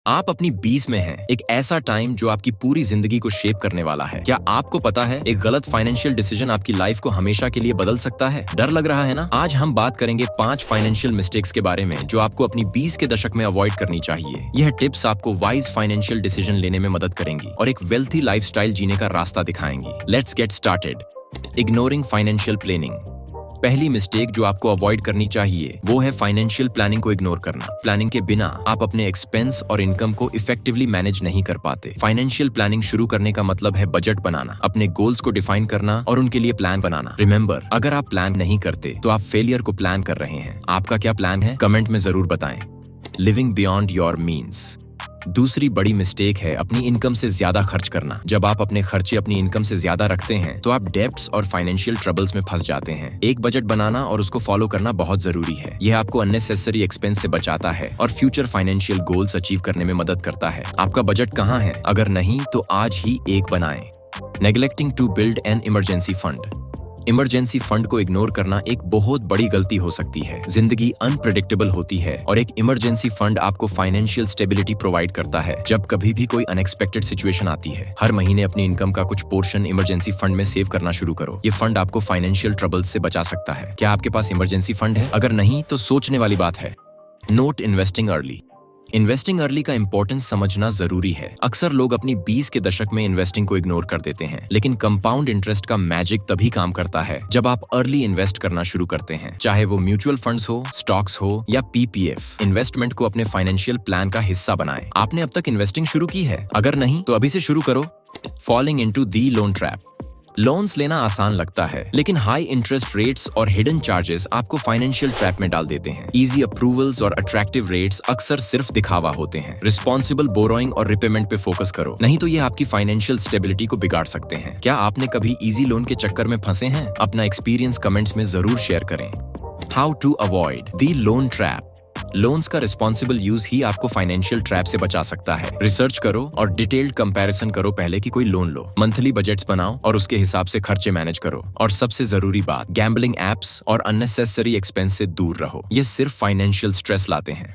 आप अपनी 20 में हैं, एक ऐसा टाइम जो आपकी पूरी जिंदगी को शेप करने वाला है। क्या आपको पता है एक गलत फाइनेंशियल डिसीजन आपकी लाइफ को हमेशा के लिए बदल सकता है? डर लग रहा है ना? आज हम बात करेंगे 5 फाइनेंशियल मिस्टेक्स के बारे में जो आपको अपनी 20 के दशक में अवॉइड करनी चाहिए। यह टिप्स आपको वाइज फाइनेंशियल डिसीजन लेने में मदद करेंगी और एक वेल्थी लाइफस्टाइल जीने का रास्ता दिखाएंगी। Let's get started. Ignoring financial planning. पहली मिस्टेक जो आपको अवॉइड करनी चाहिए वो है फाइनेंशियल प्लानिंग को इग्नोर करना। प्लानिंग के बिना आप अपने एक्सपेंस और इनकम को इफेक्टिवली मैनेज नहीं कर पाते। फाइनेंशियल प्लानिंग शुरू करने का मतलब है बजट बनाना, अपने गोल्स को डिफाइन करना और उनके लिए प्लान बनाना। रिमेंबर, अगर आप प्लान नहीं करते तो आप फेलियर को प्लान कर रहे हैं। आपका क्या प्लान है? कमेंट में जरूर बताएं। Living beyond your means. दूसरी बड़ी मिस्टेक है अपनी इनकम से ज्यादा खर्च करना। जब आप अपने खर्चे अपनी इनकम से ज्यादा रखते हैं तो आप डेब्ट्स और फाइनेंशियल ट्रबल्स में फंस जाते हैं। एक बजट बनाना और उसको फॉलो करना बहुत जरूरी है। यह आपको अननेसेसरी एक्सपेंस से बचाता है और फ्यूचर फाइनेंशियल गोल्स अचीव करने में मदद करता है। आपका बजट कहाँ है? अगर नहीं तो आज ही एक बनाएं। Neglecting to build an emergency fund. Emergency fund को इग्नोर करना एक बहुत बड़ी गलती हो सकती है। जिंदगी अनप्रेडिक्टेबल होती है और एक इमरजेंसी फंड आपको फाइनेंशियल स्टेबिलिटी प्रोवाइड करता है जब कभी भी कोई अनएक्सपेक्टेड सिचुएशन आती है। हर महीने अपनी इनकम का कुछ पोर्शन इमरजेंसी फंड में सेव करना शुरू करो। ये फंड आपको फाइनेंशियल ट्रबल्स से बचा सकता है। क्या आपके पास इमरजेंसी फंड है? अगर नहीं तो सोचने वाली बात है। Note investing early. Investing early का इंपॉर्टेंस समझना जरूरी है। अक्सर लोग अपनी 20 के दशक में इन्वेस्टिंग को इग्नोर कर देते हैं, लेकिन कंपाउंड इंटरेस्ट का मैजिक तभी काम करता है जब आप अर्ली इन्वेस्ट करना शुरू करते हैं। चाहे वो म्यूचुअल फंड्स हो, स्टॉक्स हो या पीपीएफ, इन्वेस्टमेंट को अपने फाइनेंशियल प्लान का हिस्सा बनाएं। आपने अब तक इन्वेस्टिंग शुरू की है? अगर नहीं तो अभी से शुरू करो। Falling into the loan trap. Loans लेना आसान लगता है, लेकिन हाई इंटरेस्ट रेट्स और हिडन चार्जेस आपको फाइनेंशियल ट्रैप में डाल देते हैं। इजी अप्रूवल्स और अट्रैक्टिव रेट्स अक्सर सिर्फ दिखावा होते हैं। रिस्पॉन्सिबल बोरोइंग और रिपेमेंट पे फोकस करो, नहीं तो ये आपकी फाइनेंशियल स्टेबिलिटी को बिगाड़ सकते हैं। क्या आपने कभी इजी लोन के चक्कर में फंसे हैं? अपना एक्सपीरियंस कमेंट्स में जरूर शेयर करें। How to avoid the loan trap. Loans का रिस्पॉन्सिबल यूज ही आपको फाइनेंशियल ट्रैप से बचा सकता है। रिसर्च करो और डिटेल्ड कंपैरिजन करो पहले कि कोई लोन लो। मंथली बजट्स बनाओ और उसके हिसाब से खर्चे मैनेज करो। और सबसे जरूरी बात, गैम्बलिंग एप्स और अननेसेसरी एक्सपेंस से दूर रहो। ये सिर्फ फाइनेंशियल स्ट्रेस लाते हैं।